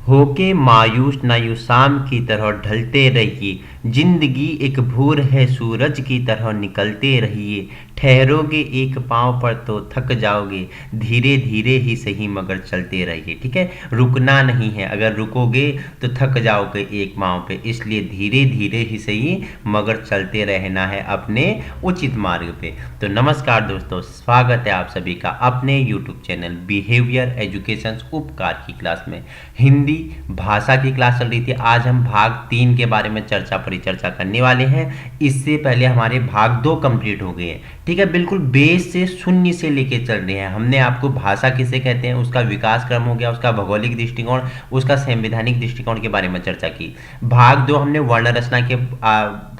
होके मायूस ना यूं शाम की तरह ढलते रहिए, जिंदगी एक भूर है सूरज की तरह निकलते रहिए। ठहरोगे एक पाँव पर तो थक जाओगे, धीरे धीरे ही सही मगर चलते रहिए। ठीक है, रुकना नहीं है, अगर रुकोगे तो थक जाओगे एक पाँव पे, इसलिए धीरे धीरे ही सही मगर चलते रहना है अपने उचित मार्ग पे। तो नमस्कार दोस्तों, स्वागत है आप सभी का अपने YouTube चैनल बिहेवियर एजुकेशन उपकार की क्लास में। हिंदी भाषा की क्लास चल रही थी। आज हम भाग 3 के बारे में परिचर्चा करने वाले हैं। इससे पहले हमारे भाग 2 कंप्लीट हो गए हैं। ठीक है, बिल्कुल बेस से शून्य से लेके चल रहे हैं। हमने आपको भाषा किसे कहते हैं, उसका विकास क्रम हो गया, उसका भौगोलिक दृष्टिकोण, उसका संवैधानिक दृष्टिकोण के बारे में चर्चा की। भाग 2 हमने वर्ण रचना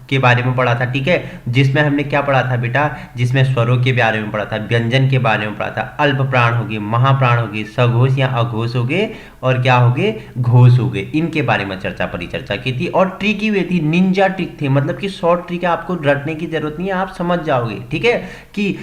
के बारे में पढ़ा था। ठीक है, जिसमें हमने क्या पढ़ा था बेटा, जिसमें स्वरों के बारे में पढ़ा था, व्यंजन के बारे में पढ़ा था। अल्प प्राण होगी, महाप्राण होगी, सघोष या अघोष होगे और क्या होगे, घोष होगे, इनके बारे में परिचर्चा की थी। और ट्रिक की वे थी, निंजा ट्रिक थे, मतलब कि शॉर्ट ट्रिक है, आपको रटने की जरूरत नहीं है, आप समझ जाओगे। ठीक है, कि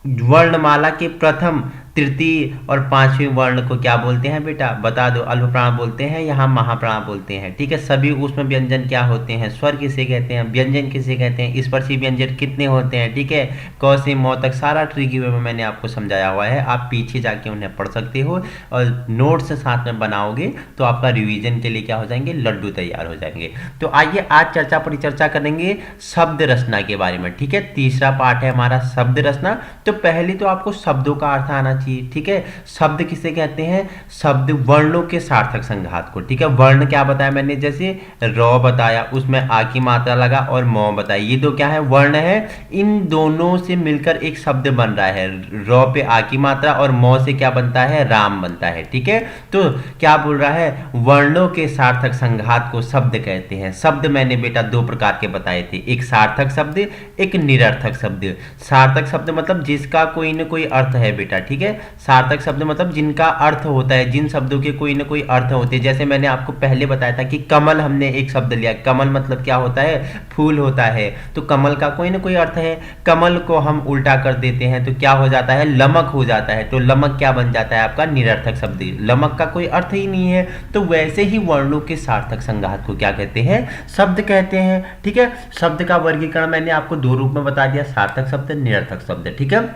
वर्णमाला के प्रथम, तृतीय और पांचवें वर्ण को क्या बोलते हैं बेटा, बता दो। अल्प प्राण बोलते हैं, यहाँ महाप्राण बोलते हैं। ठीक है, सभी उसमें व्यंजन क्या होते हैं, स्वर किसे कहते हैं, व्यंजन किसे कहते हैं, स्पर्शी व्यंजन कितने होते हैं। ठीक है, क से म तक सारा ट्रिकी वे में मैंने आपको समझाया हुआ है, आप पीछे जाके उन्हें पढ़ सकते हो और नोट्स साथ में बनाओगे तो आपका रिवीजन के लिए क्या हो जाएंगे, लड्डू तैयार हो जाएंगे। तो आइए आज परिचर्चा करेंगे शब्द रचना के बारे में। ठीक है, तीसरा पार्ट है हमारा शब्द रचना। तो पहले तो आपको शब्दों का अर्थ आना चाहिए। ठीक है, शब्द किसे कहते हैं, शब्द वर्णों के सार्थक संघात को। ठीक है, वर्ण क्या बताया मैंने, जैसे र बताया, उसमें आ की मात्रा लगा और म बताया, ये दो क्या है, वर्ण है। इन दोनों से मिलकर एक शब्द बन रहा है। र पे आ की मात्रा और म से क्या बनता है, राम बनता है। ठीक है, तो क्या बोल रहा है, वर्णों के सार्थक संघात को शब्द कहते हैं। शब्द मैंने बेटा 2 प्रकार के बताए थे, एक सार्थक शब्द, एक निरर्थक शब्द। सार्थक शब्द मतलब जिसका कोई न कोई अर्थ है बेटा। ठीक है, सार्थक शब्द मतलब जिनका अर्थ होता है, जिन शब्दों के कोई न कोई अर्थ होते हैं। जैसे मैंने आपको पहले बताया था कि कमल, हमने एक शब्द लिया, कमल मतलब क्या होता है, फूल होता है। तो कमल का कोई न कोई अर्थ है। कमल को हम उल्टा कर देते हैं तो क्या हो जाता है, लमक हो जाता है। तो लमक क्या बन जाता है, आपका निरर्थक शब्द, लमक का कोई अर्थ ही नहीं है। तो वैसे ही वर्णों के सार्थक संघात को क्या कहते हैं, शब्द कहते हैं। ठीक है, शब्द का वर्गीकरण मैंने आपको 2 रूप में बता दिया, सार्थक शब्द, निरर्थक शब्द। ठीक है,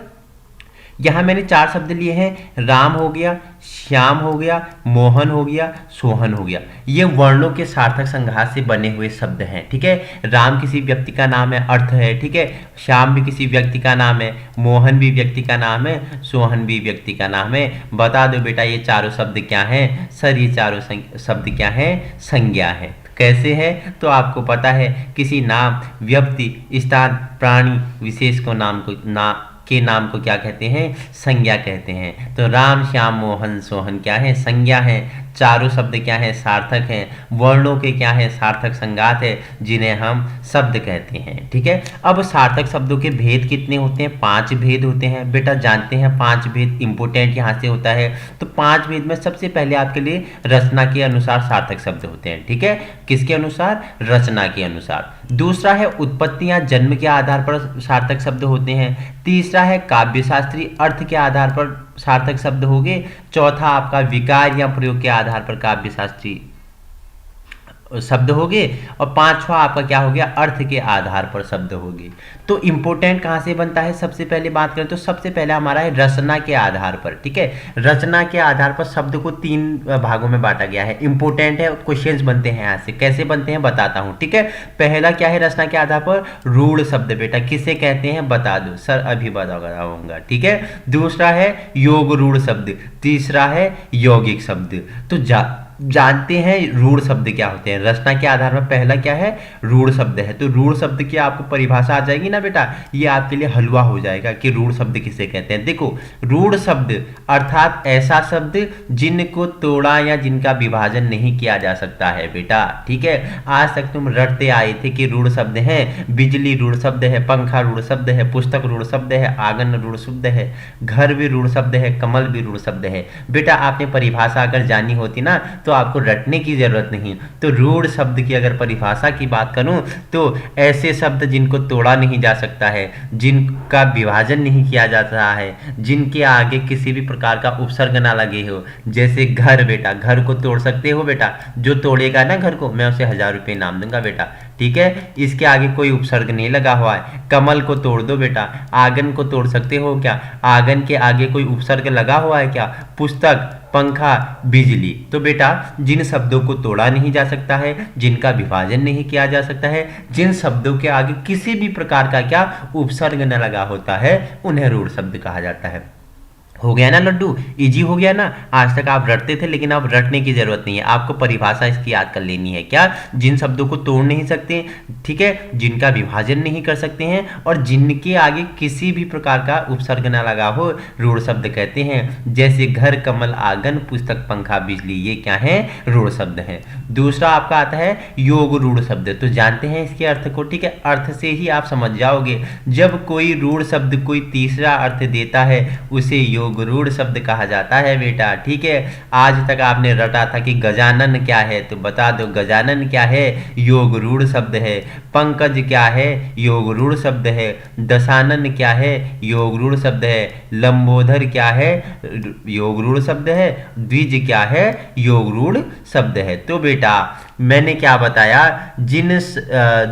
यहाँ मैंने 4 शब्द लिए हैं, राम हो गया, श्याम हो गया, मोहन हो गया, सोहन हो गया। ये वर्णों के सार्थक संघात से बने हुए शब्द हैं। ठीक है, राम किसी व्यक्ति का नाम है, अर्थ है। ठीक है, श्याम भी किसी व्यक्ति का नाम है, मोहन भी व्यक्ति का नाम है, सोहन भी व्यक्ति का नाम है। बता दो बेटा ये चारों शब्द क्या हैं, सर ये चारों शब्द क्या हैं, संज्ञा है। कैसे है, तो आपको पता है, किसी नाम, व्यक्ति, स्थान, प्राणी विशेष को नाम को क्या कहते हैं, संज्ञा कहते हैं। तो राम, श्याम, मोहन, सोहन क्या है, संज्ञा है। चारों शब्द क्या है, सार्थक हैं। वर्णों के क्या है, सार्थक संघात है, जिन्हें हम शब्द कहते हैं। ठीक है, अब सार्थक शब्दों के भेद कितने होते हैं, 5 भेद होते हैं बेटा, जानते हैं 5 भेद, इंपोर्टेंट यहाँ से होता है। तो 5 भेद में सबसे पहले आपके लिए रचना के अनुसार सार्थक शब्द होते हैं। ठीक है, किसके अनुसार, रचना के अनुसार। दूसरा है उत्पत्ति या जन्म के आधार पर सार्थक शब्द होते हैं। तीसरा है काव्यशास्त्री अर्थ के आधार पर सार्थक शब्द हो गए। चौथा आपका विकार या प्रयोग के आधार पर काव्यशास्त्री शब्द हो गए। और 5वां आपका क्या हो गया, अर्थ के आधार पर शब्द हो गए। तो इंपोर्टेंट कहाँ से बनता है, सबसे पहले बात करें तो सबसे पहले हमारा है रचना के आधार पर। ठीक है, रचना के आधार पर शब्द को 3 भागों में बांटा गया है। इंपोर्टेंट है, क्वेश्चंस बनते हैं यहाँ से, कैसे बनते हैं बताता हूँ। ठीक है, पहला क्या है, रचना के आधार पर रूढ़ शब्द बेटा, किसे कहते हैं बता दो, सर अभी बताऊंगा। ठीक है, दूसरा है योग रूढ़ शब्द, तीसरा है यौगिक शब्द। तो जानते हैं रूढ़ शब्द क्या होते हैं। रचना के आधार पर पहला क्या है, रूढ़ शब्द है। तो रूढ़ शब्द की आपको परिभाषा आ जाएगी ना बेटा, ये आपके लिए हलवा हो जाएगा कि रूढ़ शब्द किसे कहते हैं। देखो, रूढ़ शब्द अर्थात ऐसा शब्द जिनको तोड़ा या जिनका विभाजन नहीं किया जा सकता है बेटा। ठीक है, आज तक तुम रटते आए थे कि रूढ़ शब्द है, बिजली रूढ़ शब्द है, पंखा रूढ़ शब्द है, पुस्तक रूढ़ शब्द है, आंगन रूढ़ शब्द है, घर भी रूढ़ शब्द है, कमल भी रूढ़ शब्द है। बेटा आपने परिभाषा अगर जानी होती ना तो आपको रटने की जरूरत नहीं। तो रूढ़ शब्द की अगर परिभाषा की बात करूं तो ऐसे शब्द जिनको तोड़ा नहीं जा सकता है, जिनका विभाजन नहीं किया जा रहा है, जिनके आगे किसी भी प्रकार का उपसर्ग ना लगे हो। जैसे घर, बेटा घर को तोड़ सकते हो बेटा, जो तोड़ेगा ना घर को मैं उसे 1000 रुपये इनाम दूंगा बेटा, ठीक है, इसके आगे कोई उपसर्ग नहीं लगा हुआ है। कमल को तोड़ दो बेटा, आंगन को तोड़ सकते हो क्या, आंगन के आगे कोई उपसर्ग लगा हुआ है क्या, पुस्तक, पंखा, बिजली। तो बेटा जिन शब्दों को तोड़ा नहीं जा सकता है, जिनका विभाजन नहीं किया जा सकता है, जिन शब्दों के आगे किसी भी प्रकार का क्या उपसर्ग न लगा होता है, उन्हें रूढ़ शब्द कहा जाता है। हो गया ना लड्डू, इजी हो गया ना। आज तक आप रटते थे लेकिन अब रटने की जरूरत नहीं है, आपको परिभाषा इसकी याद कर लेनी है। क्या, जिन शब्दों को तोड़ नहीं सकते, ठीक है, जिनका विभाजन नहीं कर सकते हैं और जिनके आगे किसी भी प्रकार का उपसर्ग ना लगा हो, रूढ़ शब्द कहते हैं। जैसे घर, कमल, आंगन, पुस्तक, पंखा, बिजली, ये क्या है, रूढ़ शब्द हैं। दूसरा आपका आता है योग रूढ़ शब्द। तो जानते हैं इसके अर्थ को, ठीक है, अर्थ से ही आप समझ जाओगे। जब कोई रूढ़ शब्द कोई तीसरा अर्थ देता है उसे योग रूढ़ शब्द कहा जाता है बेटा, ठीक है। आज तक आपने रटा था कि गजानन क्या है, तो बता दो गजानन क्या है, योग रूढ़ शब्द है। पंकज क्या है, योग रूढ़ शब्द है। दशानन क्या है, योग रूढ़ शब्द है। लंबोदर क्या है, योग रूढ़ शब्द है। द्विज क्या है, योग रूढ़ शब्द है। तो बेटा मैंने क्या बताया, जिन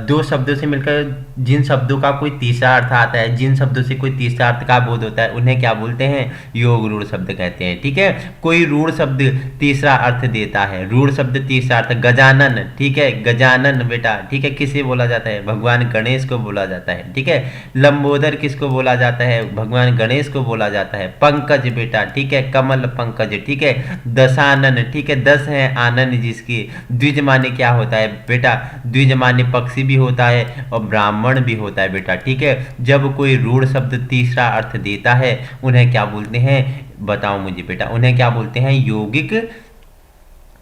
दो शब्दों से मिलकर जिन शब्दों का कोई तीसरा अर्थ आता है, जिन शब्दों से कोई तीसरा अर्थ का बोध होता है, उन्हें क्या बोलते हैं, योग रूढ़ शब्द कहते हैं, ठीक है। कोई रूढ़ शब्द तीसरा अर्थ देता है, रूढ़ शब्द तीसरा अर्थ, गजानन, ठीक है, गजानन बेटा, ठीक है, किसे बोला जाता है, भगवान गणेश को बोला जाता है, ठीक है। लंबोदर किसको बोला जाता है, भगवान गणेश को बोला जाता है। पंकज बेटा, ठीक है, कमल पंकज, ठीक है। दशानन, ठीक है, 10 है आनंद जिसकी। द्विज माने क्या होता है बेटा, द्विज माने पक्षी भी होता है और ब्राह्मण भी होता है बेटा, ठीक है। जब कोई रूढ़ शब्द तीसरा अर्थ देता है उन्हें क्या बोलते हैं, बताओ मुझे बेटा, उन्हें क्या बोलते हैं, यौगिक,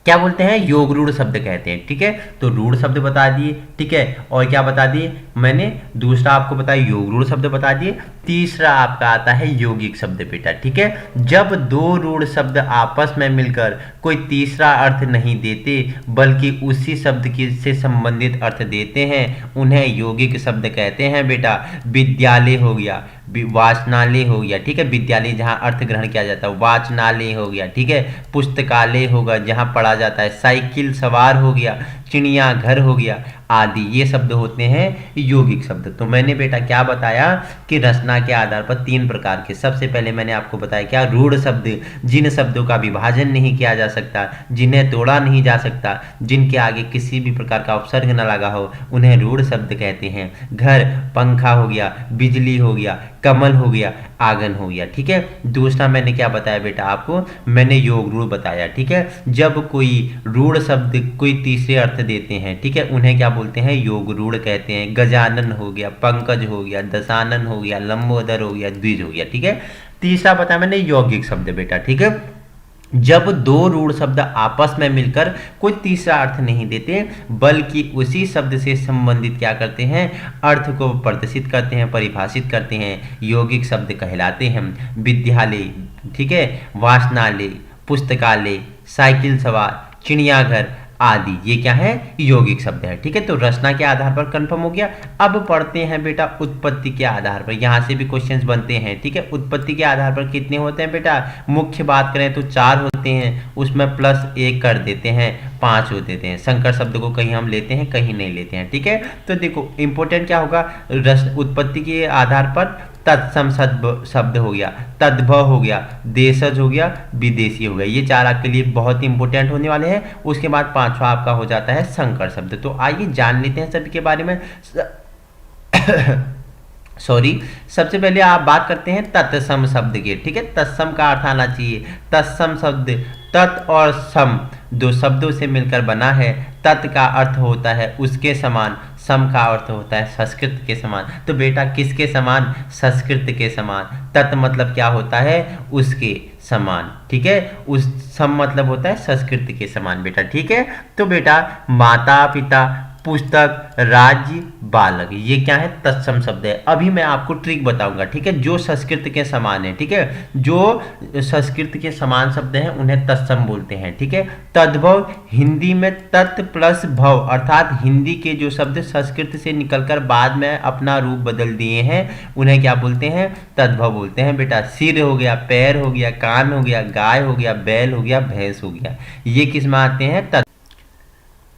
क्या बोलते हैं, योग रूढ़ शब्द कहते हैं, ठीक है। तो रूढ़ शब्द बता दिए, ठीक है, और क्या बता दिए मैंने, दूसरा आपको बताया योग रूढ़ शब्द बता दिए। तीसरा आपका आता है यौगिक शब्द बेटा, ठीक है। जब दो रूढ़ शब्द आपस में मिलकर कोई तीसरा अर्थ नहीं देते बल्कि उसी शब्द की से संबंधित अर्थ देते हैं, उन्हें यौगिक शब्द कहते हैं बेटा। विद्यालय हो गया, वाचनालय हो गया, ठीक है, विद्यालय जहाँ अर्थ ग्रहण किया जाता है, वाचनालय हो गया, ठीक है, पुस्तकालय होगा जहाँ पढ़ा जाता है, साइकिल सवार हो गया, चिड़ियाघर हो गया आदि, ये शब्द होते हैं यौगिक शब्द। तो मैंने बेटा क्या बताया कि रचना के आधार पर 3 प्रकार के, सबसे पहले मैंने आपको बताया क्या, रूढ़ शब्द, जिन शब्दों का विभाजन नहीं किया जा सकता, जिन्हें तोड़ा नहीं जा सकता, जिनके आगे किसी भी प्रकार का उपसर्ग न लगा हो, उन्हें रूढ़ शब्द कहते हैं। घर, पंखा हो गया, बिजली हो गया, कमल हो गया, आंगन हो गया, ठीक है। दूसरा मैंने क्या बताया बेटा आपको, मैंने योग रूढ़ बताया, ठीक है। जब कोई रूढ़ शब्द कोई तीसरे अर्थ देते हैं, ठीक है, उन्हें क्या बोलते हैं, योग रूढ़ कहते हैं। गजानन हो गया, पंकज हो गया, दशानन हो गया, लंबोदर हो गया, द्विज हो गया, ठीक है। तीसरा बताया मैंने यौगिक शब्द बेटा, ठीक है। जब दो रूढ़ शब्द आपस में मिलकर कोई तीसरा अर्थ नहीं देते बल्कि उसी शब्द से संबंधित क्या करते हैं, अर्थ को प्रदर्शित करते हैं, परिभाषित करते हैं, यौगिक शब्द कहलाते हैं। विद्यालय, ठीक है, वाचनालय, पुस्तकालय, साइकिल सवार, चिड़ियाघर आदि, ये क्या है, यौगिक शब्द है, ठीक है। तो रचना के आधार पर कंफर्म हो गया। अब पढ़ते हैं बेटा उत्पत्ति के आधार पर, यहाँ से भी क्वेश्चंस बनते हैं, ठीक है। उत्पत्ति के आधार पर कितने होते हैं बेटा, मुख्य बात करें तो 4 होते हैं, उसमें +1 कर देते हैं, 5 हो देते हैं। संकर शब्द को कहीं हम लेते हैं कहीं नहीं लेते हैं, ठीक है। तो देखो इंपॉर्टेंट क्या होगा, उत्पत्ति के आधार पर तत्सम शब्द हो गया, तद्भव हो गया, देशज हो गया, विदेशी हो गया, ये 4 आपके लिए बहुत ही इंपॉर्टेंट होने वाले हैं। उसके बाद 5वां आपका हो जाता है संकर शब्द। तो आइए जान लेते हैं सभी के बारे में। सॉरी, सबसे पहले आप बात करते हैं तत्सम शब्द के, ठीक है। तत्सम का अर्थ आना चाहिए, तत्सम शब्द तत् और सम 2 शब्दों से मिलकर बना है। तत् का अर्थ होता है उसके समान, सम का अर्थ होता है संस्कृत के समान। तो बेटा किसके समान, संस्कृत के समान। तत् मतलब क्या होता है, उसके समान, ठीक है। उस सम मतलब होता है संस्कृत के समान बेटा, ठीक है। तो बेटा माता पिता पुस्तक, राज्य, बालक, ये क्या है? तत्सम शब्द है। अभी मैं आपको ट्रिक बताऊंगा, ठीक है, जो संस्कृत के समान है, ठीक है, जो संस्कृत के समान शब्द हैं उन्हें तत्सम बोलते हैं, ठीक है। तद्भव, हिंदी में तत् प्लस भव, अर्थात हिंदी के जो शब्द संस्कृत से निकलकर बाद में अपना रूप बदल दिए हैं उन्हें क्या बोलते हैं? तद्भव बोलते हैं बेटा। सिर हो गया, पैर हो गया, कान हो गया, गाय हो गया, बैल हो गया, भैंस हो गया, ये किस में आते हैं?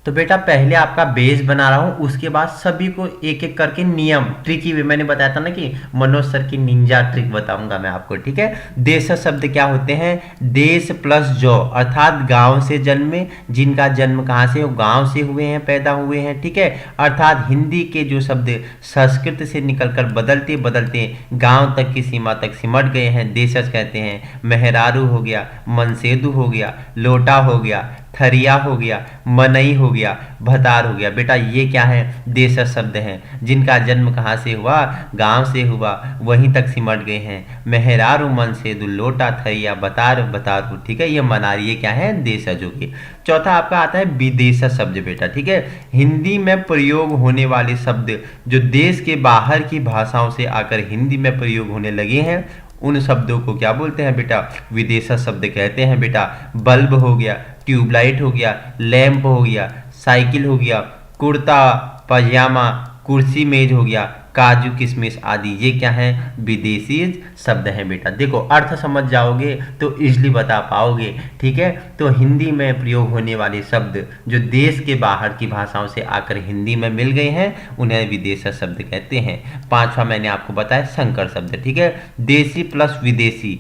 तो बेटा पहले आपका बेस बना रहा हूं, उसके बाद सभी को एक एक करके नियम, ट्रिकी वे, मैंने बताया था ना कि मनोज सर की निंजा ट्रिक बताऊंगा मैं आपको, ठीक है। देश शब्द क्या होते हैं? देश प्लस जो, अर्थात गांव से जन्मे, जिनका जन्म कहाँ से हो? गांव से हुए हैं, पैदा हुए हैं, ठीक है। अर्थात हिंदी के जो शब्द संस्कृत से निकलकर बदलते बदलते गांव तक की सीमा तक सिमट गए हैं, देशज कहते हैं। मेहरारू हो गया, मनसेदु हो गया, लोटा हो गया, थरिया हो गया, मनई हो गया, भतार हो गया। बेटा ये क्या है? देशज शब्द हैं, जिनका जन्म कहाँ से हुआ? गांव से हुआ, वहीं तक सिमट गए हैं। मेहरारू, मनसेदु, लोटा, थरिया, बतार, बतारू, ठीक है, ये मनारी, ये क्या है? देशज हो गए। चौथा आपका आता है विदेशज शब्द बेटा, ठीक है। हिंदी में प्रयोग होने वाले शब्द जो देश के बाहर की भाषाओं से आकर हिंदी में प्रयोग होने लगे हैं उन शब्दों को क्या बोलते हैं बेटा? विदेशज शब्द कहते हैं बेटा। बल्ब हो गया, ट्यूबलाइट हो गया, लैंप हो गया, साइकिल हो गया, कुर्ता पजामा, कुर्सी मेज हो गया, काजू किशमिश आदि, ये क्या है? विदेशी शब्द हैं बेटा। देखो अर्थ समझ जाओगे तो इजली बता पाओगे, ठीक है। तो हिंदी में प्रयोग होने वाले शब्द जो देश के बाहर की भाषाओं से आकर हिंदी में मिल गए हैं उन्हें विदेशी शब्द कहते हैं। पांचवा मैंने आपको बताया संकर शब्द, ठीक है। देशी प्लस विदेशी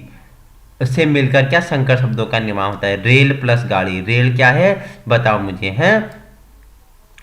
से मिलकर क्या संकर शब्दों का निर्माण होता है? रेल प्लस गाड़ी, रेल क्या है बताओ मुझे, हैं?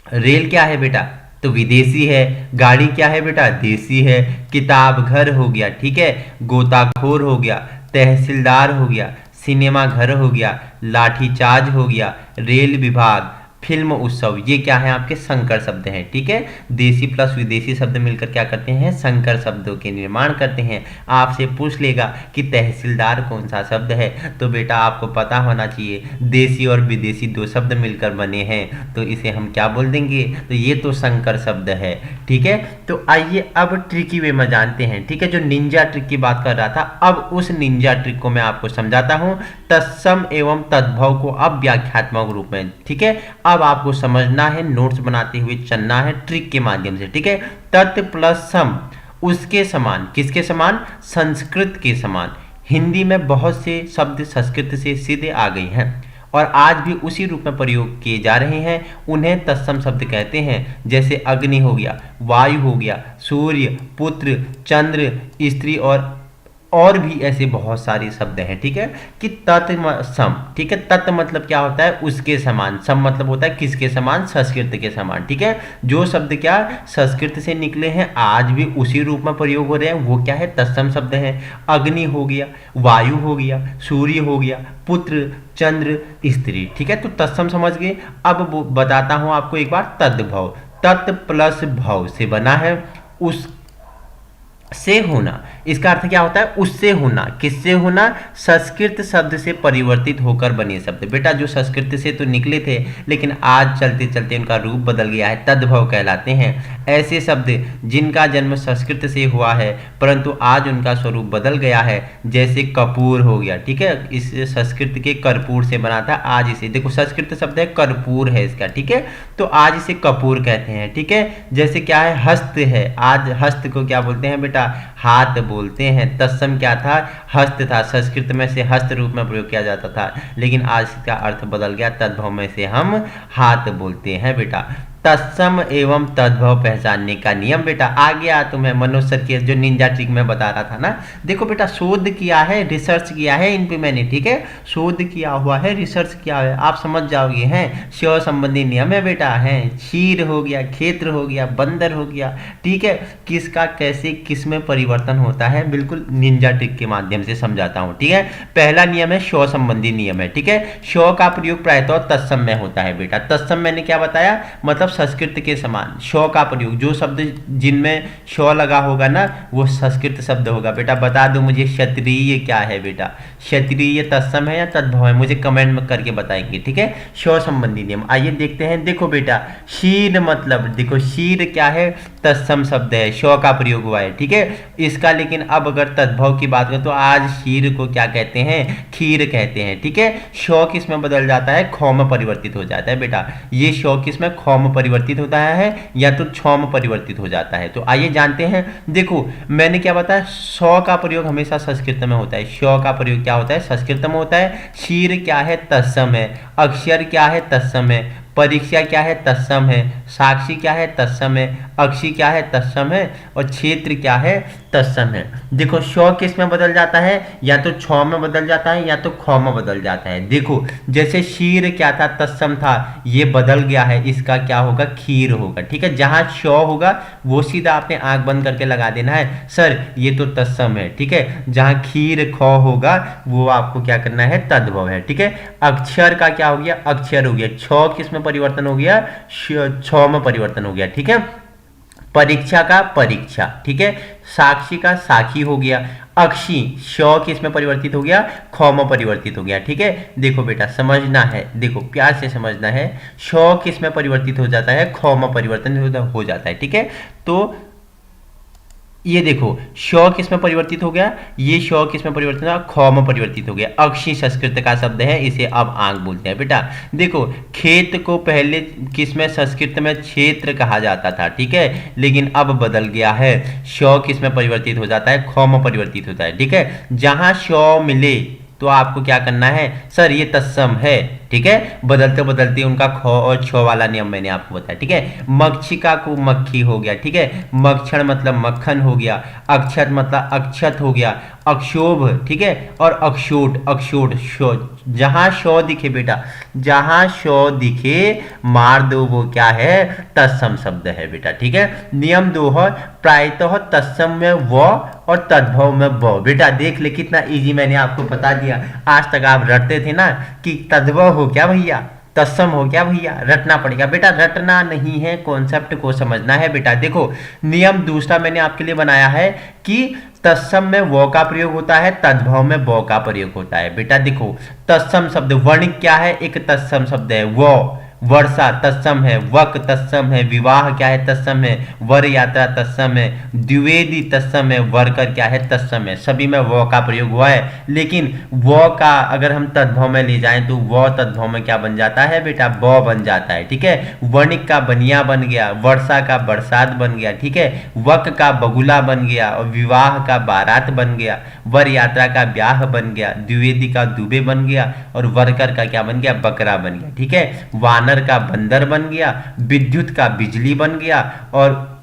रेल क्या है बेटा? तो विदेशी है। गाड़ी क्या है बेटा? देसी है। किताब घर हो गया, ठीक है। गोताखोर हो गया, तहसीलदार हो गया, सिनेमा घर हो गया, लाठीचार्ज हो गया, रेल विभाग, फिल्म उत्सव, ये क्या है? आपके संकर शब्द हैं, ठीक है। देसी प्लस विदेशी शब्द मिलकर क्या करते हैं? संकर शब्दों के निर्माण करते हैं। आपसे पूछ लेगा कि तहसीलदार कौन सा शब्द है, तो बेटा आपको पता होना चाहिए देसी और विदेशी दो शब्द मिलकर बने हैं, तो इसे हम क्या बोल देंगे? तो ये तो संकर शब्द है, ठीक है। तो आइए अब ट्रिकी वे में जानते हैं, ठीक है। जो निंजा ट्रिक की बात कर रहा था, अब उस निंजा ट्रिक को मैं आपको समझाता हूं तत्सम एवं तद्भव को अब व्याख्यात्मक रूप में, ठीक है। अब आपको समझना है, नोट्स बनाते हुए चलना है ट्रिक के माध्यम से, ठीक है। तत् प्लस सम, उसके समान, किसके समान? संस्कृत के समान। हिंदी में बहुत से शब्द संस्कृत से सीधे आ गए हैं और आज भी उसी रूप में प्रयोग किए जा रहे हैं, उन्हें तत्सम शब्द कहते हैं। जैसे अग्नि हो गया, वायु हो गया, सूर्य, पुत्र, चंद्र, स्त्री और भी ऐसे बहुत सारे शब्द हैं, ठीक है। कि तत् सम, ठीक है। तत् मतलब क्या होता है? उसके समान। सम मतलब होता है किसके समान? संस्कृत के समान, ठीक है। जो शब्द क्या संस्कृत से निकले हैं आज भी उसी रूप में प्रयोग हो रहे हैं, वो क्या है? तत्सम शब्द है। अग्नि हो गया, वायु हो गया, सूर्य हो गया, पुत्र, चंद्र, स्त्री, ठीक है। तो तत्सम समझ गए। अब बताता हूं आपको एक बार तद्भव। तत् प्लस भव से बना है, उस से होना। इसका अर्थ क्या होता है? उससे होना। किससे होना? संस्कृत शब्द से परिवर्तित होकर बने शब्द। बेटा जो संस्कृत से तो निकले थे लेकिन आज चलते चलते उनका रूप बदल गया है, तद्भव कहलाते हैं। ऐसे शब्द जिनका जन्म संस्कृत से हुआ है परंतु आज उनका स्वरूप बदल गया है, जैसे कपूर हो गया, ठीक है। इस संस्कृत के कर्पूर से बना था, आज इसे देखो संस्कृत शब्द है कर्पूर है इसका, ठीक है। तो आज इसे कपूर कहते हैं, ठीक है। जैसे क्या है? हस्त है, आज हस्त को क्या बोलते हैं बेटा? हाथ बोलते हैं। तत्सम क्या था? हस्त था। संस्कृत में से हस्त रूप में प्रयोग किया जाता था लेकिन आज इसका अर्थ बदल गया, तद्भव में से हम हाथ बोलते हैं बेटा। तत्सम एवं तद्भव पहचानने का नियम बेटा आ गया तुम्हें। मनोज सर की जो निंजा ट्रिक में बता रहा था ना, देखो बेटा शोध किया है, रिसर्च किया है इन पे मैंने, ठीक है। शोध किया हुआ है, रिसर्च किया है, आप समझ जाओगे हैं। स्व संबंधी नियम है बेटा, है। क्षीर हो गया, क्षेत्र हो गया, बंदर हो गया, ठीक है। किसका कैसे किस में परिवर्तन होता है बिल्कुल निंजा ट्रिक के माध्यम से समझाता हूँ, ठीक है। पहला नियम है स्व संबंधी नियम है, ठीक है। स्व का प्रयोग प्रायतः तत्सम में होता है बेटा। तत्सम मैंने क्या बताया? मतलब संस्कृत के समान, शौ का प्रयोग, जो शब्द जिनमें शौ लगा होगा ना वो संस्कृत शब्द होगा। बेटा बता दो मुझे क्षत्रिय क्या है बेटा, क्षत्रिय तत्सम है या तद्भव है, मुझे कमेंट में करके बताएंगे, ठीक है। शौ संबंधी नियम आइए देखते हैं। देखो बेटा शीर मतलब, देखो शीर क्या है, तत्सम शब्द है, शौ का प्रयोग हुआ है, ठीक है इसका। लेकिन अब अगर तद्भव की बात करें तो आज शीर को क्या कहते हैं, खीर कहते हैं, ठीक है। शौ किस में बदल जाता है, खौ में परिवर्तित हो जाता है बेटा। ये शौ किस में, खौ में परिवर्तित होता है या तो छौ में परिवर्तित हो जाता है। तो आइए जानते हैं। देखो मैंने क्या बताया, शौ का प्रयोग हमेशा संस्कृत में होता है, शौ का प्रयोग क्या होता है, संस्कृत में होता है। शीर क्या है, तत्सम है। अक्षर क्या है, तत्सम है। परीक्षा क्या है, तत्सम है। साक्षी क्या है, तत्सम है। अक्षी क्या है, तत्सम है। और क्षेत्र क्या है, तत्सम है। देखो शौ किस में बदल जाता है, या तो छौ में बदल जाता है या तो खौ में बदल जाता है। देखो जैसे शीर क्या था, तत्सम था, ये बदल गया है, इसका क्या होगा, खीर होगा, ठीक है। जहां शौ होगा वो सीधा आपने आंख बंद करके लगा देना है, सर ये तो तत्सम है, ठीक है। जहां खीर खौ होगा वो आपको क्या करना है, तद्भव है, ठीक है। अक्षर का क्या हो गया, अक्षर हो गया। छौ किस में परिवर्तन हो गया, छौ में परिवर्तन हो गया, ठीक है। परीक्षा का परीक्षा, ठीक है। साक्षी का साखी हो गया। अक्षी शौ किस में परिवर्तित हो गया, खौ में परिवर्तित हो गया, ठीक है। देखो बेटा समझना है, देखो प्यार से समझना है। शौ किस में परिवर्तित हो जाता है, खौ में परिवर्तन हो जाता है, ठीक है। तो ये देखो शौ किस में परिवर्तित हो गया, ये शौ किस में परिवर्तित हुआ, खौ में परिवर्तित हो गया। अक्षी संस्कृत का शब्द है, इसे अब आंख बोलते हैं बेटा। देखो खेत को पहले किस में, संस्कृत में क्षेत्र कहा जाता था, ठीक है, लेकिन अब बदल गया है। शौ किस में परिवर्तित हो जाता है, खौ में परिवर्तित होता है, ठीक है। जहां शौ मिले तो आपको क्या करना है, सर ये तत्सम है, ठीक है। बदलते बदलते उनका खौ और छौ वाला नियम मैंने आपको बताया, ठीक है। मक्षिका को मक्खी हो गया, ठीक है। मक्षण मतलब मक्खन हो गया। अक्षत मतलब अक्षत हो गया। अक्षोभ, ठीक है। और अक्षोट, अक्षोट शो, जहां शौ दिखे बेटा, जहां शौ दिखे मार दो, वो क्या है, तत्सम शब्द है बेटा, ठीक है। नियम 2 है, प्रायतः तत्सम में व और तद्भव में ब। बेटा देख ले कितना इजी मैंने आपको बता दिया। आज तक आप रटते थे ना कि तद्भव हो क्या भैया, तत्सम हो क्या भैया, रटना पड़ेगा बेटा, रटना नहीं है, कॉन्सेप्ट को समझना है बेटा। देखो नियम दूसरा मैंने आपके लिए बनाया है कि तत्सम में वो का प्रयोग होता है, तद्भव में बो का प्रयोग होता है बेटा। देखो तत्सम शब्द, वर्णिक क्या है, एक तत्सम शब्द है वो। वर्षा तत्सम है, वक तत्सम है। विवाह क्या है, तत्सम है। वर यात्रा तत्सम है। द्विवेदी तत्सम है। वर्कर क्या है, तत्सम है। सभी में वो का प्रयोग हुआ है, लेकिन वो का अगर हम तद्भव में ले जाएं तो वो तद्भव में क्या बन जाता है बेटा, ब बन जाता है, ठीक है। वर्णिक का बनिया बन गया, वर्षा का बरसात बन गया, ठीक है। वक का बगुला बन गया और विवाह का बारात बन गया। वर यात्रा का ब्याह बन गया, द्विवेदी का दुबे बन गया और वर्कर का क्या बन गया, बकरा बन गया, ठीक है। वानर का बंदर बन गया, विद्युत का बिजली बन गया और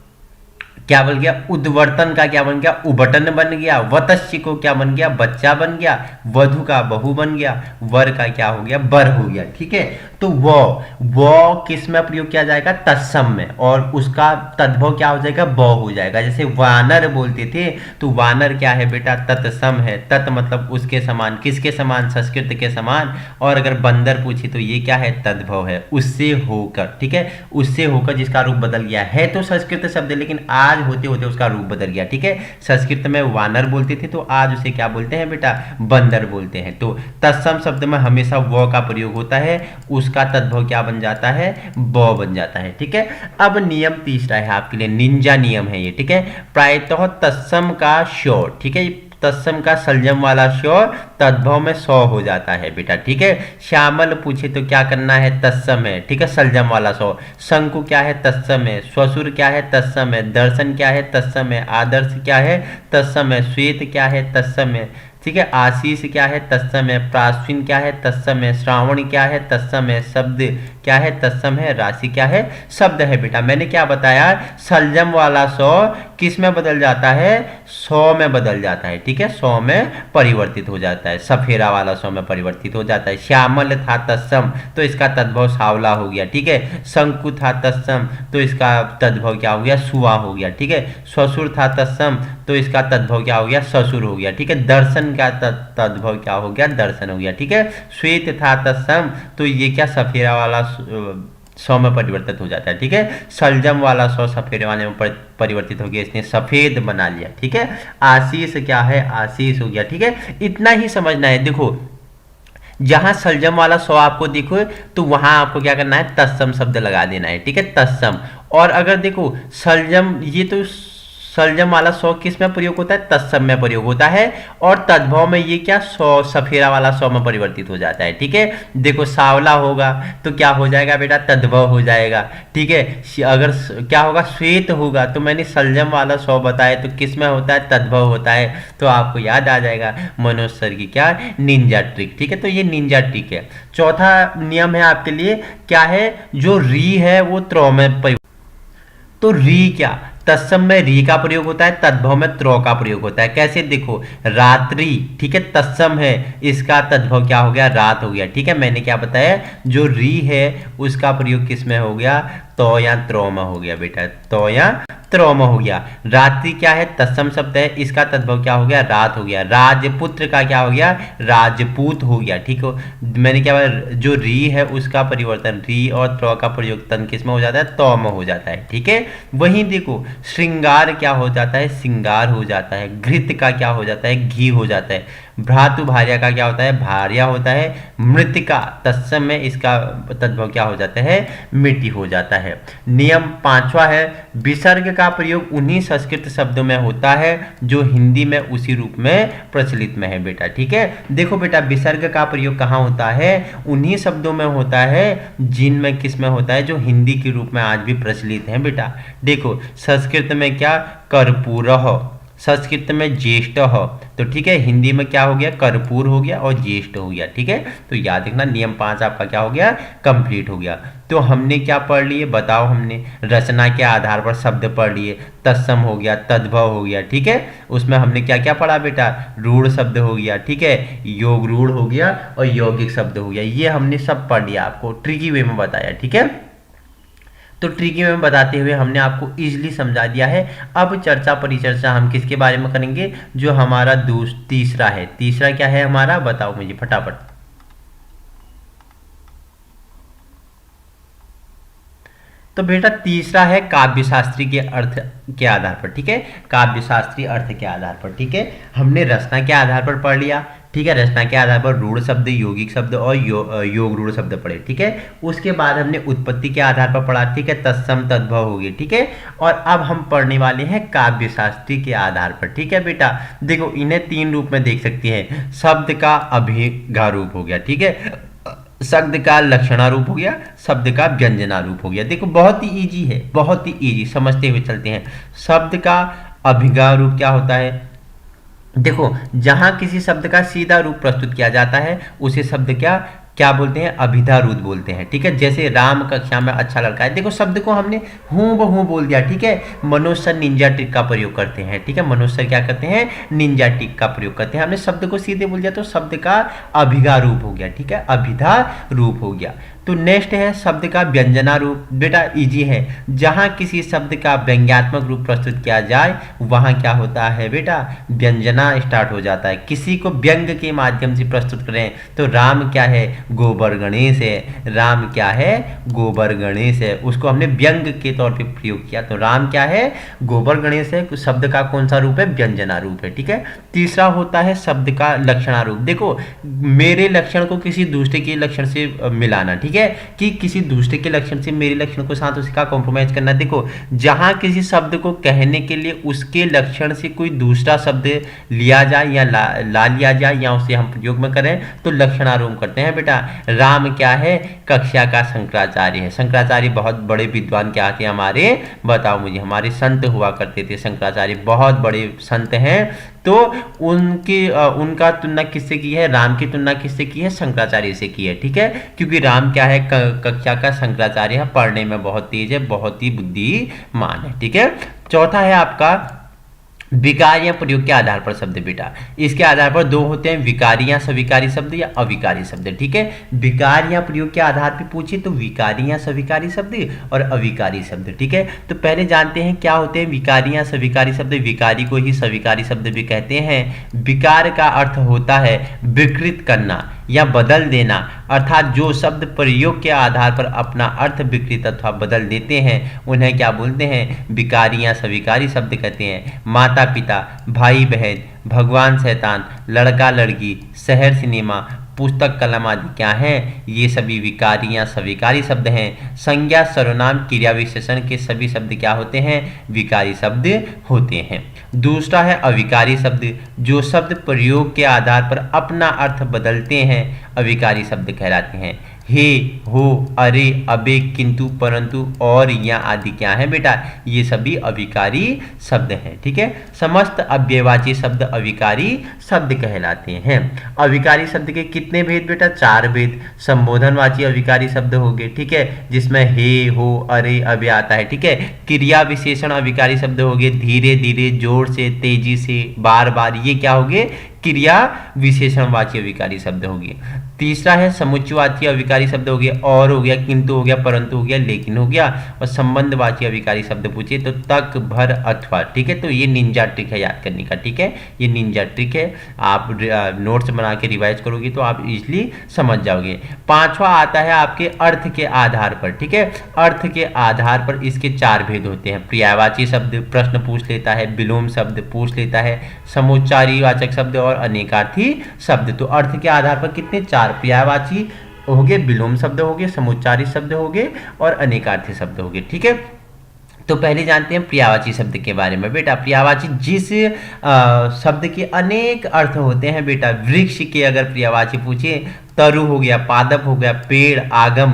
क्या बन गया, उद्वर्तन का क्या बन गया, उबटन बन गया। वतस्य को क्या बन गया, बच्चा बन गया। वधु का बहू बन गया। वर का क्या हो गया, बर हो गया, ठीक है। तो वो किस में प्रयोग किया जाएगा, तत्सम में, और उसका तद्भव क्या हो जाएगा, ब हो जाएगा। जैसे वानर बोलते थे तो वानर क्या है बेटा, तत्सम है। तत् मतलब उसके समान, किसके समान, संस्कृत के समान। और अगर बंदर पूछे तो ये क्या है, तद्भव है, उससे होकर, ठीक है, उससे होकर जिसका रूप बदल गया है। तो संस्कृत शब्द लेकिन आज होते होते उसका रूप बदल गया, ठीक है। संस्कृत में वानर बोलते थे तो आज उसे क्या बोलते हैं बेटा, बंदर बोलते हैं। तो तत्सम शब्द में हमेशा वो का प्रयोग होता है, उसका तद्भव क्या बन जाता है, ब बन जाता है, ठीक है। अब नियम तीसरा है आपके लिए, निंजा नियम है ये, ठीक है। प्रायतः तत्सम का शो, ठीक है, तत्सम का सलजम वाला शो तद्भव में सौ हो जाता है बेटा, ठीक है। श्यामल पूछे तो क्या करना है, तत्सम है, ठीक है, सलजम वाला सौ। शंकु क्या है, तत्सम है। स्वसुर क्या है, तत्सम है। दर्शन क्या है, तत्सम है। आदर्श क्या है, तत्सम है। श्वेत क्या है, तत्सम है, ठीक है। आशीष क्या है, तत्सम है। प्राश्विन क्या है, तत्सम है। श्रावण क्या है, तत्सम है। शब्द क्या है, तत्सम है। राशि क्या है, शब्द है बेटा। मैंने क्या बताया, सलजम वाला सौ किस में बदल जाता है, सौ में बदल जाता है, ठीक है, सौ में परिवर्तित हो जाता है। सफेरा वाला सौ में परिवर्तित हो जाता है। श्यामल था तत्सम तो इसका तद्भव सावला हो गया, ठीक है। शंकु था तत्सम तो इसका तद्भव क्या हो गया, सुआ हो गया, ठीक है। ससुर था तत्सम तो इसका तद्भव क्या हो गया, ससुर हो गया, ठीक है। दर्शन का तद्भव क्या हो गया, दर्शन हो गया, ठीक है। श्वेत था तत्सम तो ये क्या, सफेरा वाला सौ में परिवर्तित हो जाता है। ठीक है, सलजम वाला सौ सफेद वाले में परिवर्तित हो गया, इसने सफेद बना लिया। ठीक है, आशीष क्या है, आशीष हो गया। ठीक है, इतना ही समझना है। देखो जहां सलजम वाला सौ आपको दिखो तो वहां आपको क्या करना है, तत्सम शब्द लगा देना है। ठीक है, तत्सम। और अगर देखो सलजम, ये तो सलजम वाला सौ किस में प्रयोग होता है, तत्सम में प्रयोग होता है। और तद्भव में ये क्या, सौ सफेरा वाला सौ में परिवर्तित हो जाता है। ठीक है, देखो सावला होगा तो क्या हो जाएगा बेटा, तद्भव हो जाएगा। ठीक है, अगर क्या होगा, श्वेत होगा तो मैंने सलजम वाला सौ बताया तो किस में होता है, तद्भव होता है। तो आपको याद आ जाएगा मनोज सर की क्या, निंजा ट्रिक। ठीक है, तो ये निंजा ट्रिक है। चौथा नियम है आपके लिए, क्या है, जो री है वो त्रो में, तो री क्या, तत्सम में री का प्रयोग होता है, तद्भव में त्रो का प्रयोग होता है। कैसे, देखो रात्रि, ठीक है, तत्सम है, इसका तद्भव क्या हो गया, रात हो गया। ठीक है, मैंने क्या बताया, जो री है उसका प्रयोग किस में हो गया, तो या त्रो में हो गया बेटा, तो या त्रो में हो गया। रात्रि क्या है, तत्सम शब्द है, इसका तद्भव क्या हो गया, रात हो गया। राजपुत्र का क्या हो गया, राजपूत हो गया। ठीक हो, मैंने क्या बताया, जो री है उसका परिवर्तन री और त्रो का परिवर्तन किस में हो जाता है, तो में हो जाता है। ठीक है, वहीं देखो श्रृंगार क्या हो जाता है, सिंगार हो जाता है। घृत का क्या हो जाता है, घी हो जाता है। भ्रातु भार्या का क्या होता है, भार्या होता है। मृतिका तत्सम में इसका तद्भव क्या हो जाता है, मिट्टी हो जाता है। नियम पांचवा है, विसर्ग का प्रयोग उन्हीं संस्कृत शब्दों में होता है जो हिंदी में उसी रूप में प्रचलित में है बेटा। ठीक है, देखो बेटा विसर्ग का प्रयोग कहाँ होता है, उन्हीं शब्दों में होता है जिनमें किस में होता है, जो हिंदी के रूप में आज भी प्रचलित है बेटा। देखो संस्कृत में क्या, कर्पूरः, संस्कृत में ज्येष्ठ हो, तो ठीक है, हिंदी में क्या हो गया, कर्पूर हो गया और ज्येष्ठ हो गया। ठीक है, तो याद रखना नियम 5 आपका क्या हो गया, कंप्लीट हो गया। तो हमने क्या पढ़ लिए बताओ, हमने रचना के आधार पर शब्द पढ़ लिए, तत्सम हो गया, तद्भव हो गया। ठीक है, उसमें हमने क्या क्या पढ़ा बेटा, रूढ़ शब्द हो गया। ठीक है, योग रूढ़ हो गया और यौगिक शब्द हो गया, ये हमने सब पढ़ लिया, आपको ट्रिकी वे में बताया। ठीक है, तो ट्रिकी में बताते हुए हमने आपको इजीली समझा दिया है। अब चर्चा परिचर्चा हम किसके बारे में करेंगे, जो हमारा तीसरा है। तीसरा क्या है हमारा, बताओ मुझे फटाफट। तो बेटा तीसरा है काव्यशास्त्री के अर्थ के आधार पर। ठीक है, काव्यशास्त्री अर्थ के आधार पर। ठीक है, हमने रचना के आधार पर पढ़ लिया। ठीक है, रचना के आधार पर रूढ़ शब्द, यौगिक शब्द और योग रूढ़ शब्द पढ़े। ठीक है, उसके बाद हमने उत्पत्ति के आधार पर पढ़ा। ठीक है, तत्सम तद्भव हो गई। ठीक है, और अब हम पढ़ने वाले हैं काव्यशास्त्री के आधार पर। ठीक है बेटा, देखो इन्हें 3 रूप में देख सकते हैं। शब्द का अभिगा रूप हो गया, ठीक है, शब्द का लक्षणा रूप हो गया, शब्द का व्यंजना रूप हो गया। देखो बहुत ही इजी है, बहुत ही इजी, समझते हुए चलते हैं। शब्द का अभिगा रूप क्या होता है, देखो जहां किसी शब्द का सीधा रूप प्रस्तुत किया जाता है उसे शब्द क्या क्या बोलते हैं, अभिधा रूप बोलते हैं। ठीक है, जैसे राम कक्षा में अच्छा लड़का है, देखो शब्द को हमने हूं बहू बोल दिया। ठीक है, मनोज सर निंजा ट्रिक का प्रयोग करते हैं। ठीक है, मनोज सर क्या करते हैं, निंजा ट्रिक का प्रयोग करते हैं। हमने शब्द को सीधे बोल दिया तो शब्द का अभिगा रूप हो गया। ठीक है, अभिधा रूप हो गया। तो नेक्स्ट है शब्द का व्यंजना रूप। बेटा इजी है, जहां किसी शब्द का व्यंग्यात्मक रूप प्रस्तुत किया जाए वहां क्या होता है बेटा, व्यंजना स्टार्ट हो जाता है। किसी को व्यंग के माध्यम से प्रस्तुत करें तो राम क्या है, गोबर गणेश है। राम क्या है, गोबर गणेश है, उसको हमने व्यंग के तौर पे प्रयोग किया। तो राम क्या है, गोबर गणेश है। शब्द का कौन सा रूप है, व्यंजना रूप है। ठीक है, तीसरा होता है शब्द का लक्षणा रूप। देखो मेरे लक्षण को किसी दूसरे के लक्षण से मिलाना। ठीक है, कि किसी दूसरे के लक्षण से मेरे लक्षण को साथ उसका कॉम्प्रोमाइज करना। देखो जहां किसी शब्द को कहने के लिए उसके लक्षण से कोई दूसरा शब्द लिया जाए या ला लिया जाए या उसे हम प्रयोग में करें तो लक्षणारूप करते हैं बेटा। राम क्या है, कक्षा का शंकराचार्य है। शंकराचार्य बहुत बड़े विद्वान क्या थे हमारे, बताओ मुझे, हमारे संत हुआ करते थे। शंकराचार्य बहुत बड़े संत हैं। तो उनका तुलना किससे की है, राम की तुलना किससे की है, शंकराचार्य से की है। ठीक है, क्योंकि राम क्या है, कक्षा का शंकराचार्य है, पढ़ने में बहुत तेज है, बहुत ही बुद्धिमान है। ठीक है, चौथा है आपका विकार या प्रयोग के आधार पर शब्द। बेटा इसके आधार पर 2 होते हैं, विकारी या सविकारी शब्द या अविकारी शब्द। ठीक है, विकार या प्रयोग के आधार पर पूछे तो विकारी या सविकारी शब्द और अविकारी शब्द। ठीक है, तो पहले जानते हैं क्या होते हैं विकारी या सविकारी शब्द। विकारी को ही सविकारी शब्द भी कहते हैं। विकार का अर्थ होता है विकृत करना, या बदल देना, अर्थात जो शब्द प्रयोग के आधार पर अपना अर्थ विकृत अथवा बदल देते हैं उन्हें क्या बोलते हैं? विकारी या स्वीकारी शब्द कहते हैं। माता पिता, भाई बहन, भगवान शैतान, लड़का लड़की, शहर सिनेमा, पुस्तक कलम आदि क्या हैं? ये सभी विकारी या स्वीकारी शब्द हैं। संज्ञा सर्वनाम क्रिया विशेषण के सभी शब्द क्या होते हैं? विकारी शब्द होते हैं। दूसरा है अविकारी शब्द, जो शब्द प्रयोग के आधार पर अपना अर्थ बदलते हैं अविकारी शब्द कहलाते हैं। हे, हो, अरे, अबे, किंतु, परंतु, और, या आदि क्या है बेटा? ये सभी अविकारी शब्द हैं। ठीक है, समस्त अव्ययवाची शब्द अविकारी शब्द कहलाते हैं। अविकारी शब्द के कितने भेद बेटा? 4 भेद। संबोधनवाची अविकारी शब्द हो गए, ठीक है, जिसमें हे, हो, अरे, अबे आता है। ठीक है, क्रिया विशेषण अविकारी शब्द हो गए, धीरे धीरे, जोर से, तेजी से, बार बार, ये क्या हो गए? क्रिया विशेषणवाची अविकारी शब्द हो गए। तीसरा है समुच्चयवाची अविकारी शब्द हो गया, और हो गया, किंतु हो गया, परंतु हो गया, लेकिन हो गया। और संबंधवाची अविकारी शब्द पूछे तो तक, भर, अथवा। ठीक है, तो ये निंजा ट्रिक है याद करने का। ठीक है, ये निंजा ट्रिक है, आप नोट्स बना के रिवाइज करोगे तो आप इजिली समझ जाओगे। पांचवा आता है आपके अर्थ के आधार पर। ठीक है, अर्थ के आधार पर इसके 4 भेद होते हैं। पर्यायवाची शब्द प्रश्न पूछ लेता है, विलोम शब्द पूछ लेता है, समुच्चारी वाचक शब्द और अनेकार्थी शब्द। तो अर्थ के आधार पर कितने? 4। पर्यायवाची हो गए, विलोम शब्द हो गए, समुच्चारी शब्द हो गए और अनेकार्थी शब्द हो गए। ठीक है, तो पहले जानते हैं पर्यायवाची शब्द के बारे में। बेटा पर्यायवाची जिस शब्द के अनेक अर्थ होते हैं बेटा। वृक्ष के अगर पर्यायवाची पूछे, तरु हो गया, पादप हो गया, पेड़, आगम,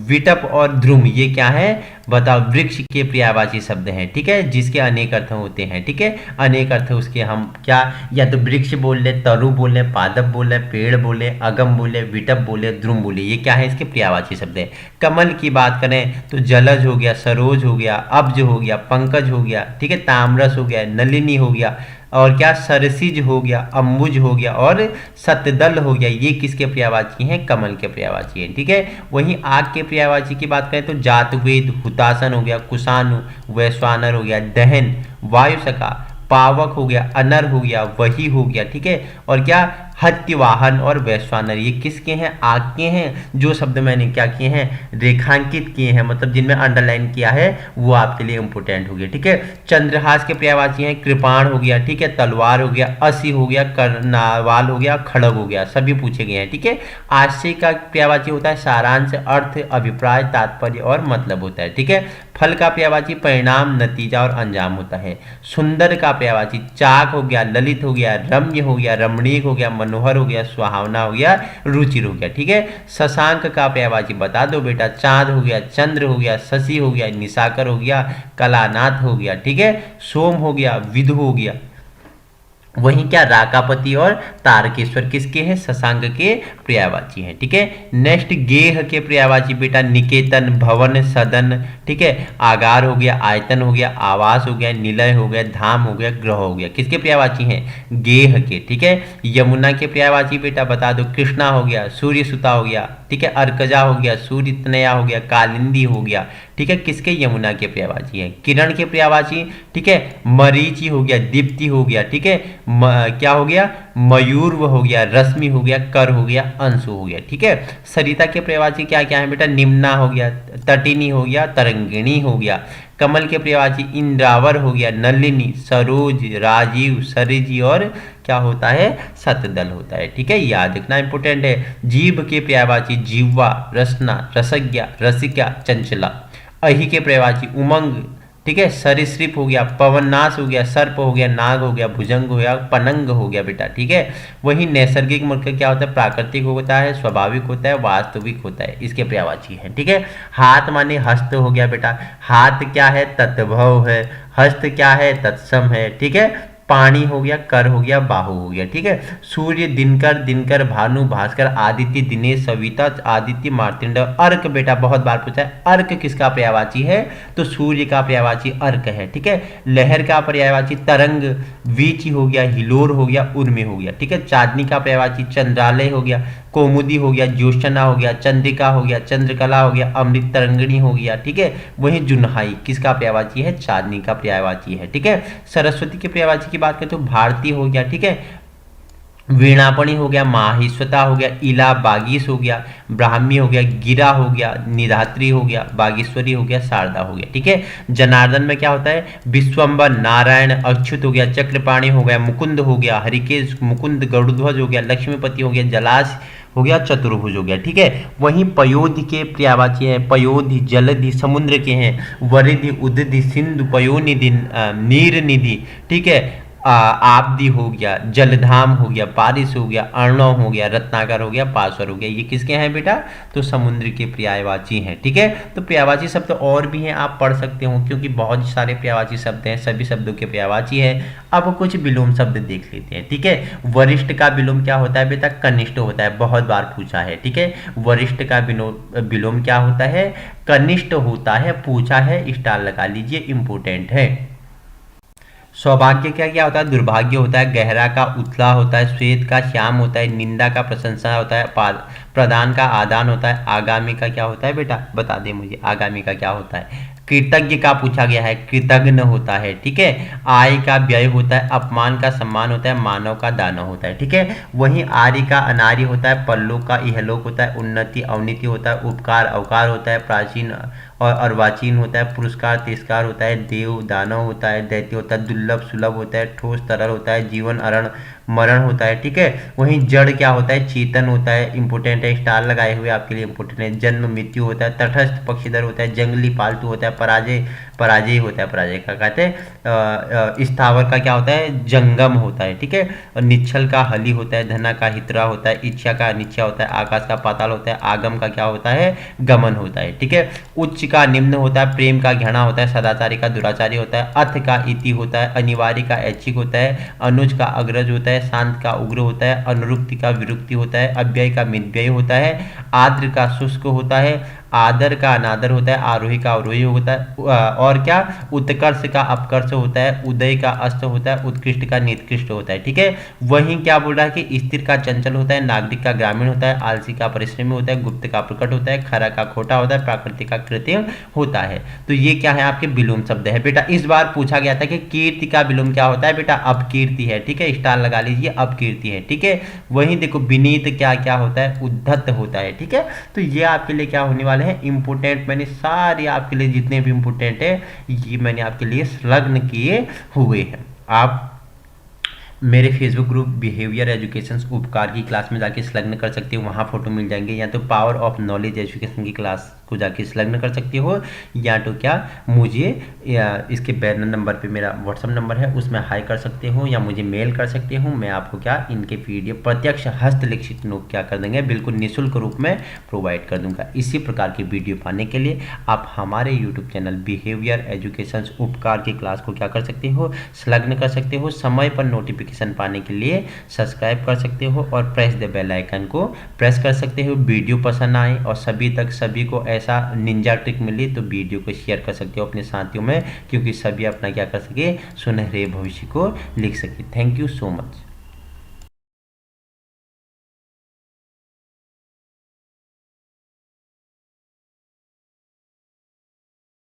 विटप और ध्रुम, ये क्या है बताओ? वृक्ष के पर्यायवाची शब्द हैं। ठीक है, जिसके अनेक अर्थ होते हैं। ठीक है, अनेक अर्थ उसके हम क्या, या तो वृक्ष बोल ले, तरु बोल ले, पादप बोल ले, पेड़ बोले, अगम बोले, विटप बोले, ध्रुम बोले, ये क्या है? इसके पर्यायवाची शब्द है। कमल की बात करें तो जलज हो गया, सरोज हो गया, अब्ज हो गया, पंकज हो गया, ठीक है, ताम्रस हो गया, नलिनी हो गया, और क्या सरसिज हो गया, अम्बुज हो गया और सतदल हो गया। ये किसके पर्यायवाची हैं? कमल के पर्यायवाची हैं। ठीक है, वहीं आग के पर्यायवाची की बात करें तो जातवेद, हुतासन हो गया, कुशानु, वैश्वानर हो गया, दहन, वायुसखा, पावक हो गया, अनर हो गया, वही हो गया। ठीक है, और क्या? हत्यवाहन और वैश्वानर, ये किसके हैं? आग के हैं। जो शब्द मैंने क्या किए हैं? रेखांकित किए हैं, मतलब जिनमें अंडरलाइन किया है, वो आपके लिए इंपोर्टेंट हो गया। ठीक है, चंद्रहास के पर्यायवाची हैं, कृपाण हो गया, ठीक है, तलवार हो गया, असी हो गया, कर्नावाल हो गया, खड़ग हो गया, सभी पूछे गए हैं। ठीक है, आशय का पर्यायवाची होता है सारांश, अर्थ, अभिप्राय, तात्पर्य और मतलब होता है। ठीक है, फल का पर्यायवाची परिणाम, नतीजा और अंजाम होता है। सुंदर का पर्यायवाची चाक हो गया, ललित हो गया, रम्य हो गया, रमणीक हो गया, मनोहर हो गया, सुहावना हो गया, रुचिर हो गया। ठीक है, शशांक का पर्यायवाची बता दो बेटा। चांद हो गया, चंद्र हो गया, शशि हो गया, निशाकर हो गया, कलानाथ हो गया। ठीक है, सोम हो गया, विधु हो गया। वहीं क्या? राकापति और तारकेश्वर किसके हैं? शशांक के पर्यायवाची हैं। ठीक है, नेक्स्ट गेह के पर्यायवाची बेटा। निकेतन, भवन, सदन, ठीक है, आगार हो गया, आयतन हो गया, आवास हो गया, निलय हो गया, धाम हो गया, ग्रह हो गया। किसके पर्यायवाची हैं? गेह के। ठीक है, यमुना के पर्यायवाची बेटा बता दो। कृष्णा हो गया, सूर्य सुता हो गया, ठीक है, अर्कजा हो गया, सूर्य तनया हो गया, कालिंदी हो गया। ठीक है, किसके? यमुना के पर्यायवाची हैं। किरण के पर्यायवाची, ठीक है, मरीचि हो गया, दीप्ति हो गया, ठीक है, क्या हो गया? मयूर्व हो गया, रश्मि हो गया, कर हो गया, अंशु हो गया। ठीक है, सरिता के पर्यायवाची क्या क्या है बेटा? निम्ना हो गया, तटिनी हो गया, तरंगिणी हो गया। कमल के पर्यायवाची इंद्रावर हो गया, नलिनी, सरोज, राजीव, सरिजी और क्या होता है? सतदल होता है। ठीक है, याद रखना इंपोर्टेंट है। जीभ के पर्यायवाची जीवा, रसना, रसज्ञा, रसिका, चंचला। अहि के पर्यायवाची उमंग, ठीक है, सरीसृप हो गया, पवननाश हो गया, सर्प हो गया, नाग हो गया, भुजंग हो गया, पनंग हो गया बेटा। ठीक है, वही नैसर्गिक मूर्ख क्या होता है? प्राकृतिक होता है, स्वाभाविक होता है, वास्तविक होता है, इसके पर्यायवाची है। ठीक है, हाथ माने हस्त हो गया बेटा। हाथ क्या है? तत्भव है। हस्त क्या है? तत्सम है। ठीक है, पानी हो गया, कर हो गया, बाहु हो गया। ठीक है, सूर्य, दिनकर, दिनकर, भानु, भास्कर, आदित्य, दिनेश, सविता, आदित्य, मार्तंड। अर्क बेटा बहुत बार पूछा है, अर्क किसका पर्यायवाची है? तो सूर्य का पर्यायवाची अर्क है। ठीक है, लहर का पर्यायवाची तरंग, वीची हो गया, हिलोर हो गया, उर्मी हो गया। ठीक है, चांदनी का पर्यायवाची चंद्रालय हो गया, कौमुदी हो गया, ज्योत्सना हो गया, चंद्रिका हो गया, चंद्रकला हो गया, अमृत तरंगिणी हो गया। ठीक है, वही जुन्हाई किसका पर्यायवाची है? चांदनी का पर्यायवाची है। ठीक है, सरस्वती के पर्यायवाची की बात करें तो भारती हो गया। ठीक है, वीणापणी हो गया, माहिष्वता हो गया, इला बागीस हो गया, ब्राह्मी हो गया, गिरा हो गया, निधात्री हो गया, बागेश्वरी हो गया, शारदा हो गया। ठीक है। जनार्दन में क्या होता है, विश्वम्बर, नारायण, अच्युत हो गया, चक्रपाणी हो गया, मुकुंद हो गया, हरिकेश, मुकुंद, गरुड़ध्वज हो गया, लक्ष्मीपति हो गया, जलाश हो गया, चतुर्भुज हो गया। ठीक है। वहीं पयोधि के पर्यायवाची है, पयोधि जलधि समुद्र के हैं, वरिधि उदधि सिंधु पयोनिधि नीर निधि। ठीक है। आब्दी हो गया, जलधाम हो गया, पारिस हो गया, अर्णव हो गया, रत्नाकर हो गया, पार्श्वर हो गया। ये किसके हैं बेटा, तो समुद्र के पर्यायवाची हैं। ठीक है। तो पर्यायवाची शब्द और भी हैं, आप पढ़ सकते हो, क्योंकि बहुत सारे पर्यायवाची शब्द हैं, सभी शब्दों के पर्यायवाची हैं। अब कुछ विलोम शब्द देख लेते हैं। ठीक है। वरिष्ठ का विलोम क्या होता है बेटा, कनिष्ठ होता है, बहुत बार पूछा है। ठीक है। वरिष्ठ का विलोम क्या होता है, कनिष्ठ होता है, पूछा है, स्टार लगा लीजिए, इंपोर्टेंट है। सौभाग्य क्या क्या होता है, दुर्भाग्य होता है, गहरा का उथला होता है, श्वेत का श्याम होता है, निंदा का प्रशंसा होता है, प्रदान का आदान होता है, आगामी का क्या होता है बेटा, बता दे मुझे, आगामी का क्या होता है, कृतज्ञ का पूछा गया है, कृतज्ञ होता है। ठीक है। आय का व्यय होता है, अपमान का सम्मान होता है, मानव का दानव होता है। ठीक है। वहीं आर्य का अनार्य होता है, परलोक का इहलोक होता है, उन्नति अवनीति होता है, उपकार अवकार होता है, प्राचीन और अर्वाचीन होता है, पुरस्कार तिरस्कार होता है, देव दानव होता है, दैत्य होता है, दुर्लभ सुलभ होता है, ठोस तरल होता है, जीवन अरण मरण होता है। ठीक है। वहीं जड़ क्या होता है, चेतन होता है, इंपोर्टेंट है, स्टार लगाए हुए आपके लिए इंपोर्टेंट है। जन्म मृत्यु होता है, तटस्थ पक्षीधर होता है, जंगली पालतू होता है, पराजय पराजय होता है, पराजय का कहते हैं। स्थावर का क्या होता है, जंगम होता है। ठीक है। और निच्छल का हली होता है, धना का हितरा होता है, इच्छा का अनिच्छा होता है, आकाश का पाताल होता है, आगम का क्या होता है, गमन होता है। ठीक है। उच्च का निम्न होता है, प्रेम का घृणा होता है, सदाचारी का दुराचारी होता है, अथ का इति होता है, अनिवार्य का ऐच्छिक होता है, अनुज का अग्रज होता है, शांत का उग्र होता है, अनुरुक्ति का विरुक्ति होता है, अव्यय का मितव्यय होता है, आर्द्र का शुष्क होता है, आदर का अनादर होता है, आरोही का अवरोही होता है, और क्या, उत्कर्ष का अपकर्ष होता है, उदय का अस्त होता है, उत्कृष्ट का निकृष्ट होता है। ठीक है। वहीं क्या बोल रहा है कि स्थिर का चंचल होता है, नागरिक का ग्रामीण होता है, आलसी का परिश्रमी होता है, गुप्त का प्रकट होता है, खरा का खोटा होता है, प्राकृतिक का कृत्रिम होता है। तो ये क्या है, आपके विलोम शब्द है बेटा। इस बार पूछा गया था कि कीर्ति का विलोम क्या होता है बेटा, अपकीर्ति है। ठीक है। स्टार लगा लीजिए, अपकीर्ति है। ठीक है। वहीं देखो विनीत क्या क्या होता है, उद्धत होता है। ठीक है। तो ये आपके लिए क्या होने वाला है, इंपोर्टेंट। मैंने सारे आपके लिए जितने भी इंपोर्टेंट है ये मैंने आपके लिए संलग्न किए हुए हैं। आप मेरे फेसबुक ग्रुप बिहेवियर एजुकेशन उपकार की क्लास में जाके संलग्न कर सकते हो, वहाँ फोटो मिल जाएंगे, या तो पावर ऑफ नॉलेज एजुकेशन की क्लास को जाके संलग्न कर सकते हो, या तो क्या मुझे या इसके बैनर नंबर पे मेरा व्हाट्सअप नंबर है उसमें हाई कर सकते हो, या मुझे मेल कर सकते हो। मैं आपको क्या इनके पीडीएफ प्रत्यक्ष हस्तलिखित नोट क्या कर देंगे, बिल्कुल निःशुल्क रूप में प्रोवाइड कर दूंगा। इसी प्रकार की वीडियो पाने के लिए आप हमारे यूट्यूब चैनल बिहेवियर एजुकेशन उपकार की क्लास को क्या कर सकते हो, संलग्न कर सकते हो। समय पर नोटिफिकेशन पाने के लिए सब्सक्राइब कर सकते हो और प्रेस द बेल आइकन को प्रेस कर सकते हो। वीडियो पसंद आए और सभी को ऐसा निंजा ट्रिक मिली तो वीडियो को शेयर कर सकते हो अपने साथियों में, क्योंकि सभी अपना क्या कर सके, सुनहरे भविष्य को लिख सके। Thank you so much.